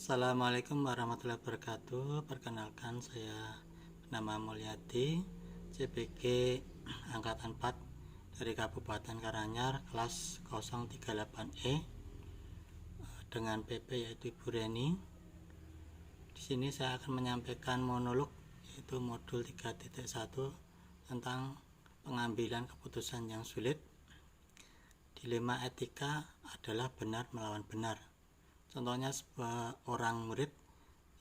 Assalamualaikum warahmatullahi wabarakatuh. Perkenalkan, saya nama Mulyadi, CPG Angkatan 4 dari Kabupaten Karanganyar, kelas 038E dengan PP yaitu Ibu Reni. Di sini saya akan menyampaikan monolog yaitu modul 3.1 tentang pengambilan keputusan yang sulit. Dilema etika adalah benar melawan benar. Contohnya sebuah orang murid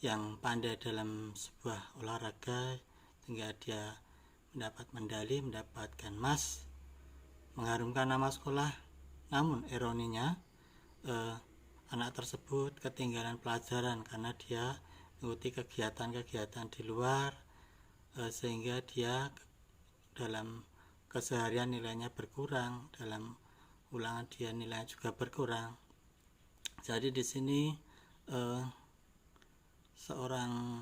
yang pandai dalam sebuah olahraga sehingga dia mendapat medali, mendapatkan emas, mengharumkan nama sekolah. Namun ironinya anak tersebut ketinggalan pelajaran karena dia mengikuti kegiatan-kegiatan di luar, sehingga dia dalam keseharian nilainya berkurang, dalam ulangan dia nilainya juga berkurang. Jadi di sini seorang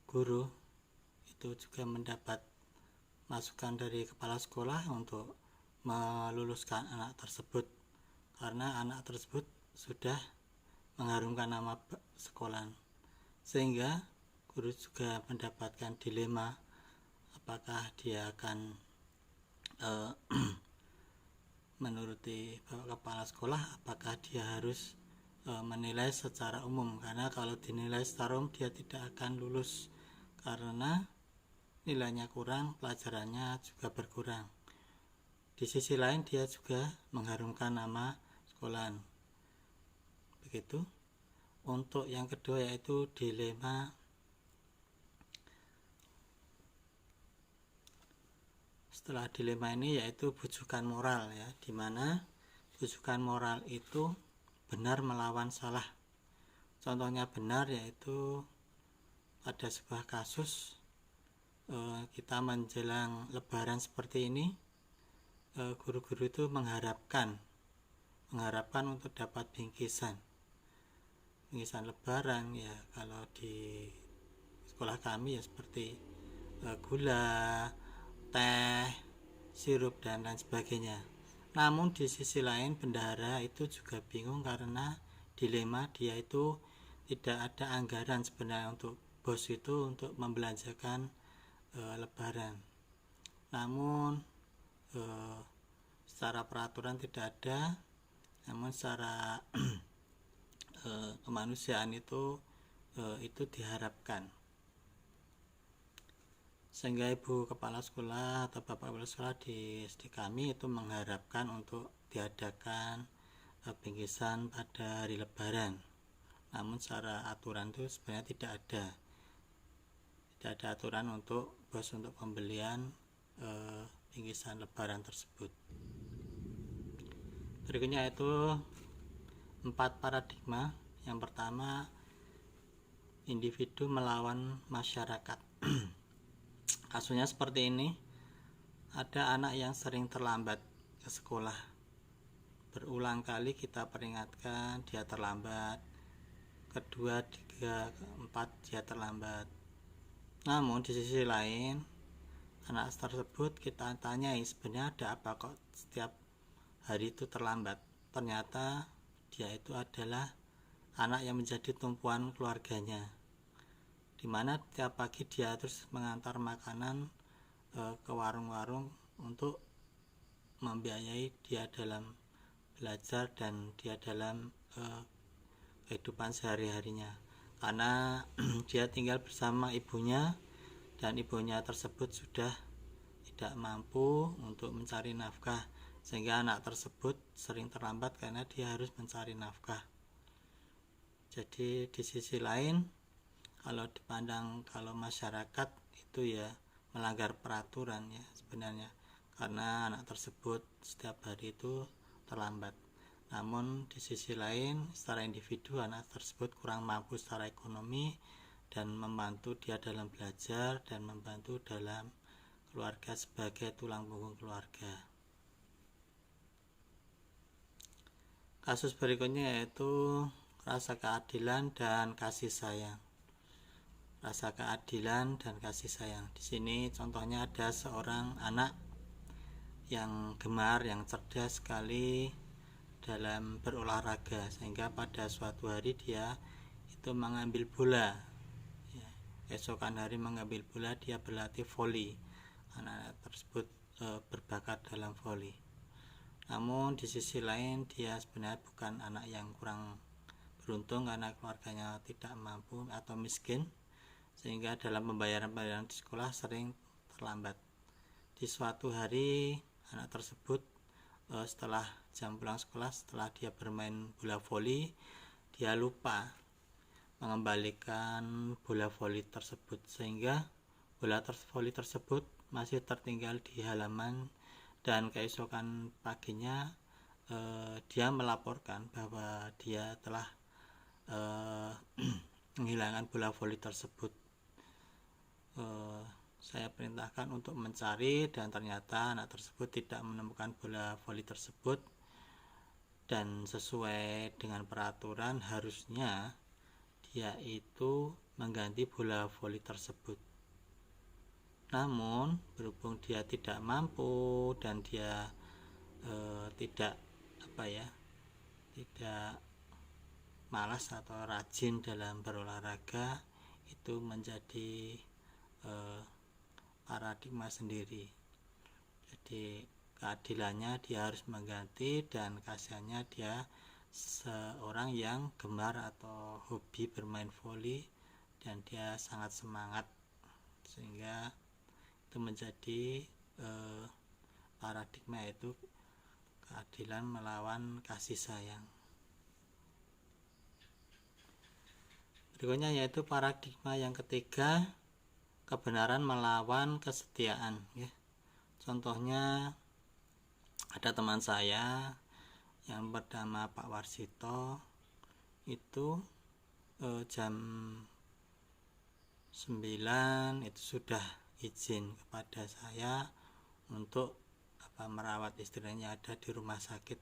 guru itu juga mendapat masukan dari kepala sekolah untuk meluluskan anak tersebut, karena anak tersebut sudah mengharumkan nama sekolah. Sehingga guru juga mendapatkan dilema, apakah dia akan menuruti kepala sekolah, apakah dia harus menilai secara umum, karena kalau dinilai secara umum dia tidak akan lulus karena nilainya kurang, pelajarannya juga berkurang. Di sisi lain dia juga mengharumkan nama sekolah. Begitu. Untuk yang kedua yaitu dilema setelah dilema ini yaitu bujukan moral, ya, dimana bujukan moral itu benar melawan salah. Contohnya benar yaitu ada sebuah kasus kita menjelang lebaran seperti ini, guru-guru itu mengharapkan untuk dapat bingkisan lebaran, ya. Kalau di sekolah kami ya seperti gula, teh, sirup dan lain sebagainya. Namun di sisi lain bendahara itu juga bingung karena dilema, dia itu tidak ada anggaran sebenarnya untuk bos itu untuk membelanjakan lebaran. Namun secara peraturan tidak ada, namun secara kemanusiaan itu diharapkan. Sehingga ibu kepala sekolah atau bapak kepala sekolah di SD kami itu mengharapkan untuk diadakan bingkisan pada hari lebaran. Namun secara aturan itu sebenarnya tidak ada aturan untuk bos untuk pembelian bingkisan lebaran tersebut. Berikutnya itu 4 paradigma. Yang pertama, individu melawan masyarakat. Kasusnya seperti ini, ada anak yang sering terlambat ke sekolah. Berulang kali kita peringatkan dia terlambat, kedua, tiga, keempat dia terlambat. Namun di sisi lain, anak tersebut kita tanyai sebenarnya ada apa kok setiap hari itu terlambat. Ternyata dia itu adalah anak yang menjadi tumpuan keluarganya, dimana tiap pagi dia terus mengantar makanan ke warung-warung untuk membiayai dia dalam belajar dan dia dalam kehidupan sehari-harinya, karena dia tinggal bersama ibunya dan ibunya tersebut sudah tidak mampu untuk mencari nafkah, sehingga anak tersebut sering terlambat karena dia harus mencari nafkah. Jadi di sisi lain, kalau dipandang kalau masyarakat itu ya melanggar peraturan, ya sebenarnya, karena anak tersebut setiap hari itu terlambat. Namun di sisi lain, secara individu anak tersebut kurang mampu secara ekonomi dan membantu dia dalam belajar dan membantu dalam keluarga sebagai tulang punggung keluarga. Kasus berikutnya yaitu rasa keadilan dan kasih sayang. Rasa keadilan dan kasih sayang. Di sini contohnya ada seorang anak yang gemar, yang cerdas sekali dalam berolahraga, sehingga pada suatu hari dia itu mengambil bola ya. Keesokan hari mengambil bola dia berlatih voli. Anak tersebut berbakat dalam voli. Namun di sisi lain dia sebenarnya bukan anak yang kurang beruntung karena keluarganya tidak mampu atau miskin, sehingga dalam pembayaran di sekolah sering terlambat. Di suatu hari anak tersebut setelah jam pulang sekolah, setelah dia bermain bola voli, dia lupa mengembalikan bola voli tersebut, sehingga bola voli tersebut masih tertinggal di halaman. Dan keesokan paginya dia melaporkan bahwa dia telah menghilangkan bola voli tersebut. Saya perintahkan untuk mencari, dan ternyata anak tersebut tidak menemukan bola voli tersebut. Dan sesuai dengan peraturan harusnya dia itu mengganti bola voli tersebut. Namun berhubung dia tidak mampu dan dia tidak malas atau rajin dalam berolahraga, itu menjadi paradigma sendiri. Jadi keadilannya dia harus mengganti, dan kasihannya dia seorang yang gemar atau hobi bermain voli dan dia sangat semangat, sehingga itu menjadi paradigma, yaitu keadilan melawan kasih sayang. Berikutnya yaitu paradigma yang ketiga, kebenaran melawan kesetiaan ya. Contohnya ada teman saya yang bernama Pak Warsito, itu jam 9 itu sudah izin kepada saya untuk merawat istrinya ada di rumah sakit.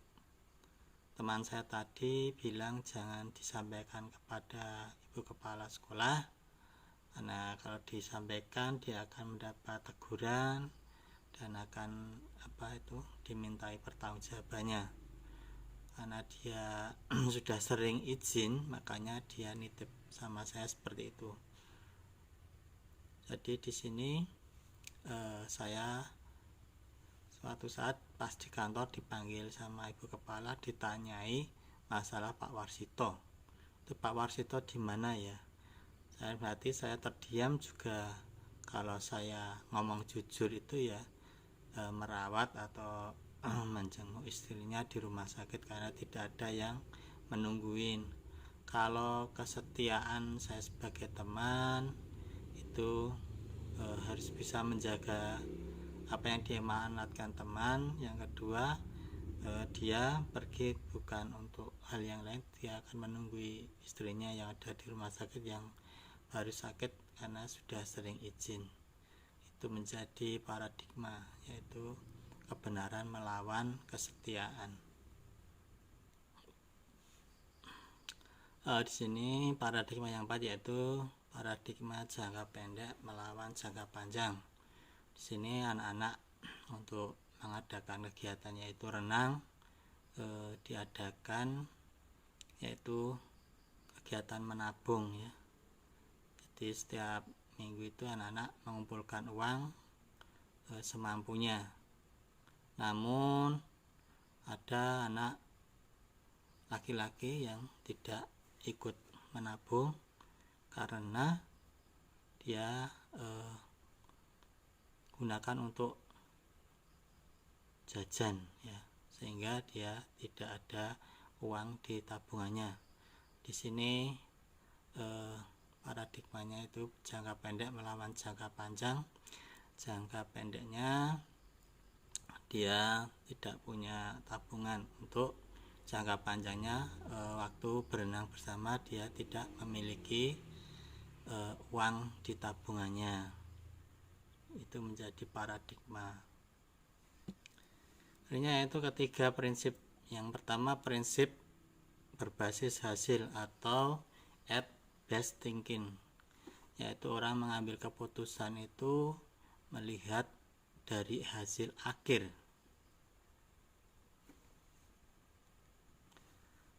Teman saya tadi bilang jangan disampaikan kepada ibu kepala sekolah, karena kalau disampaikan dia akan mendapat teguran dan akan dimintai pertanggungjawabannya. Karena dia sudah sering izin, makanya dia nitip sama saya seperti itu. Jadi di sini saya suatu saat pas di kantor dipanggil sama ibu kepala, ditanyai masalah Pak Warsito. Itu Pak Warsito di mana ya? Berarti saya terdiam juga. Kalau saya ngomong jujur itu ya merawat atau menjenguk istrinya di rumah sakit karena tidak ada yang menungguin. Kalau kesetiaan saya sebagai teman itu harus bisa menjaga apa yang dia amanatkan teman. Yang kedua, dia pergi bukan untuk hal yang lain, dia akan menunggu istrinya yang ada di rumah sakit yang baru sakit karena sudah sering izin. Itu menjadi paradigma, yaitu kebenaran melawan kesetiaan. Di sini paradigma yang keempat yaitu paradigma jangka pendek melawan jangka panjang. Di sini anak-anak untuk mengadakan kegiatan yaitu renang diadakan, yaitu kegiatan menabung ya. Jadi setiap minggu itu anak-anak mengumpulkan uang semampunya. Namun ada anak laki-laki yang tidak ikut menabung karena dia gunakan untuk jajan ya, sehingga dia tidak ada uang di tabungannya. Di sini paradigmanya itu jangka pendek melawan jangka panjang. Jangka pendeknya dia tidak punya tabungan. Untuk jangka panjangnya waktu berenang bersama dia tidak memiliki uang di tabungannya. Itu menjadi paradigma. Akhirnya itu ketiga prinsip. Yang pertama prinsip berbasis hasil atau at based thinking, yaitu orang mengambil keputusan itu melihat dari hasil akhir.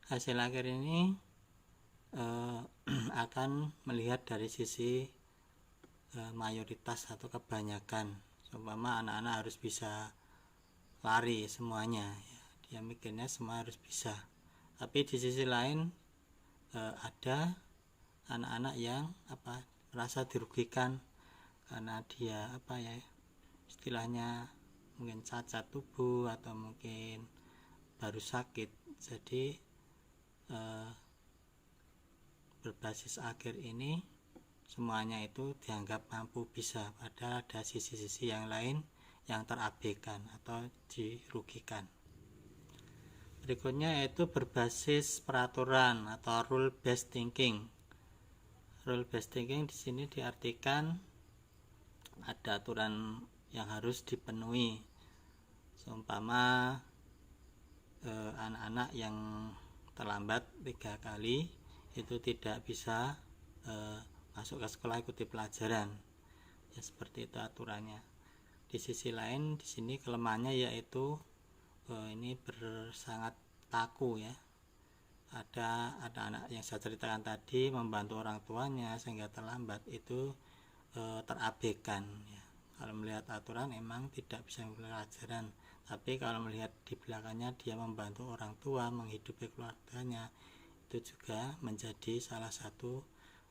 Hasil akhir ini akan melihat dari sisi mayoritas atau kebanyakan. Seumpama anak-anak harus bisa lari semuanya ya, dia mikirnya semua harus bisa. Tapi di sisi lain ada anak-anak yang merasa dirugikan karena dia istilahnya mungkin cacat tubuh atau mungkin baru sakit. Jadi berbasis akhir ini semuanya itu dianggap mampu bisa, padahal ada sisi-sisi yang lain yang terabaikan atau dirugikan. Berikutnya yaitu berbasis peraturan atau rule based thinking. Rule based thinking di sini diartikan ada aturan yang harus dipenuhi. Seumpama anak-anak yang terlambat 3 kali itu tidak bisa masuk ke sekolah ikuti pelajaran. Ya seperti itu aturannya. Di sisi lain di sini kelemahannya yaitu ini sangat kaku ya. Ada anak yang saya ceritakan tadi membantu orang tuanya sehingga terlambat itu terabaikan ya. Kalau melihat aturan emang tidak bisa pelajaran, tapi kalau melihat di belakangnya dia membantu orang tua menghidupi keluarganya, itu juga menjadi salah satu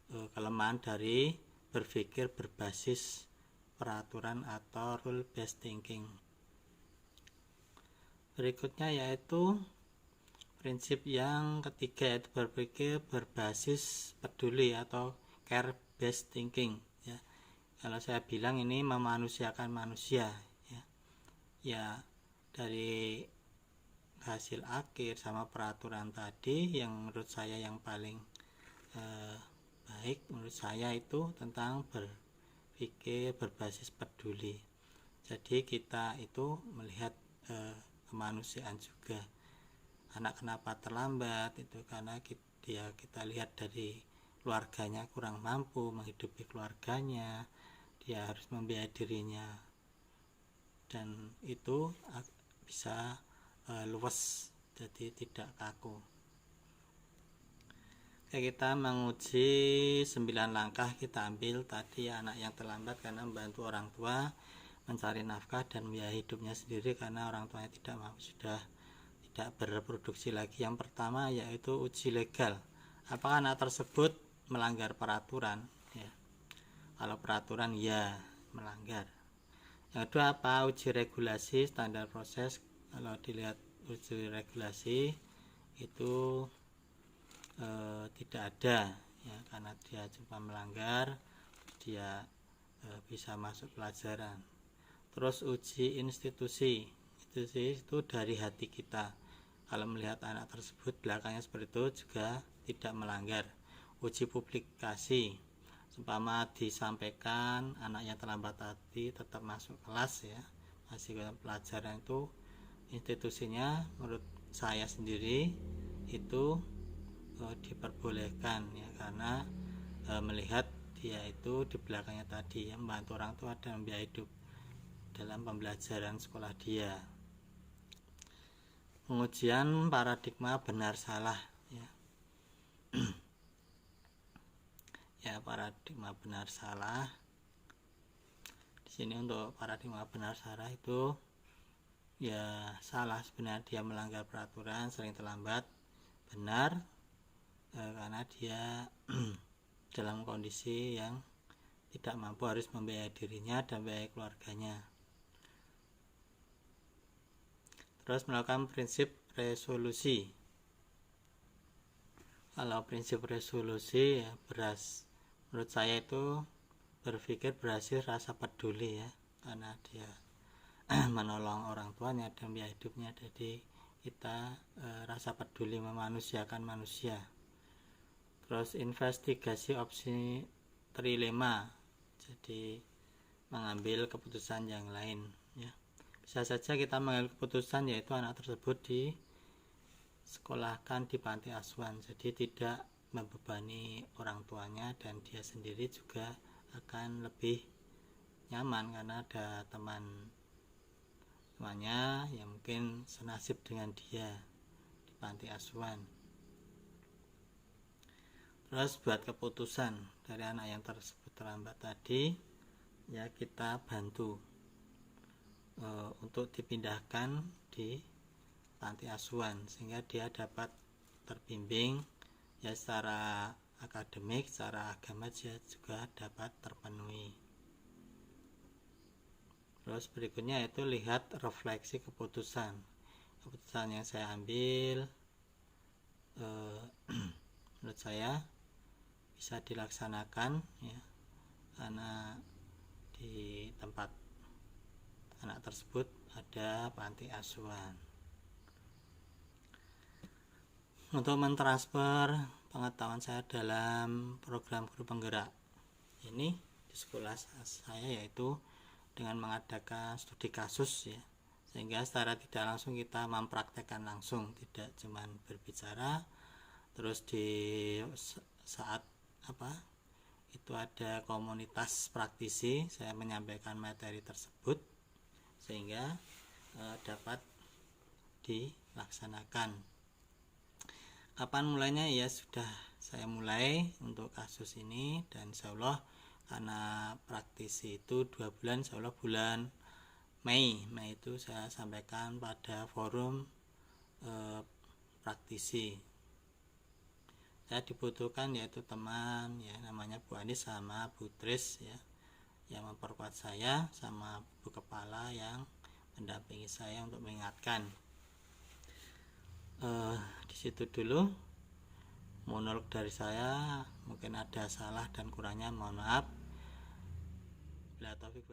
kelemahan dari berpikir berbasis peraturan atau rule based thinking. Berikutnya yaitu prinsip yang ketiga, yaitu berpikir berbasis peduli atau care based thinking ya. Kalau saya bilang ini memanusiakan manusia ya. Ya dari hasil akhir sama peraturan tadi yang menurut saya yang paling baik menurut saya itu tentang berpikir berbasis peduli. Jadi kita itu melihat kemanusiaan juga. Anak kenapa terlambat itu karena kita lihat dari keluarganya kurang mampu menghidupi keluarganya, dia harus membiayai dirinya, dan itu bisa luas, jadi tidak kaku. Oke, kita menguji 9 langkah kita ambil tadi ya. Anak yang terlambat karena membantu orang tua mencari nafkah dan membiayai hidupnya sendiri karena orang tuanya tidak mampu, sudah tidak berproduksi lagi. Yang pertama yaitu uji legal, apakah anak tersebut melanggar peraturan ya. Kalau peraturan ya melanggar. Yang kedua uji regulasi standar proses. Kalau dilihat uji regulasi itu tidak ada ya, karena dia cuma melanggar dia bisa masuk pelajaran. Terus uji institusi itu dari hati kita. Kalau melihat anak tersebut belakangnya seperti itu juga tidak melanggar. Uji publikasi, seumpama disampaikan anak yang terlambat tadi tetap masuk kelas ya, masih pelajaran, itu institusinya menurut saya sendiri itu diperbolehkan ya, karena melihat dia itu di belakangnya tadi ya, membantu orang tua dan membiayai hidup dalam pembelajaran sekolah dia. Pengujian paradigma benar salah ya. Ya, paradigma benar salah. Di sini untuk paradigma benar salah itu ya salah sebenarnya, dia melanggar peraturan, sering terlambat. Benar karena dia dalam kondisi yang tidak mampu, harus membiayai dirinya dan membiayai keluarganya. Terus melakukan prinsip resolusi. Kalau prinsip resolusi ya menurut saya itu berpikir berhasil rasa peduli ya, karena dia menolong orang tuanya dan biaya hidupnya, jadi kita rasa peduli, memanusiakan manusia. Terus investigasi opsi trilema, jadi mengambil keputusan yang lain ya. Bisa saja kita mengambil keputusan yaitu anak tersebut disekolahkan di panti asuhan, jadi tidak membebani orang tuanya dan dia sendiri juga akan lebih nyaman karena ada temannya yang mungkin senasib dengan dia di panti asuhan. Terus buat keputusan dari anak yang tersebut terlambat tadi, ya kita bantu untuk dipindahkan di panti asuhan sehingga dia dapat terbimbing ya secara akademik, secara agama juga dapat terpenuhi. Terus berikutnya itu lihat refleksi keputusan yang saya ambil menurut saya bisa dilaksanakan ya, karena di tempat anak tersebut ada panti asuhan. Untuk mentransfer pengetahuan saya dalam program guru penggerak ini di sekolah saya, yaitu dengan mengadakan studi kasus ya, sehingga secara tidak langsung kita mempraktekkan langsung, tidak cuman berbicara terus di saat itu ada komunitas praktisi saya menyampaikan materi tersebut sehingga dapat dilaksanakan. Kapan mulainya? Ya sudah saya mulai untuk kasus ini, dan insyaallah karena praktisi itu 2 bulan, insyaallah bulan Mei itu saya sampaikan pada forum praktisi. Saya dibutuhkan yaitu teman ya, namanya Bu Anis sama Bu Tris ya, yang memperkuat saya, sama Bu Kepala yang mendampingi saya untuk mengingatkan. Di situ dulu monolog dari saya, mungkin ada salah dan kurangnya mohon maaf. Bila taufik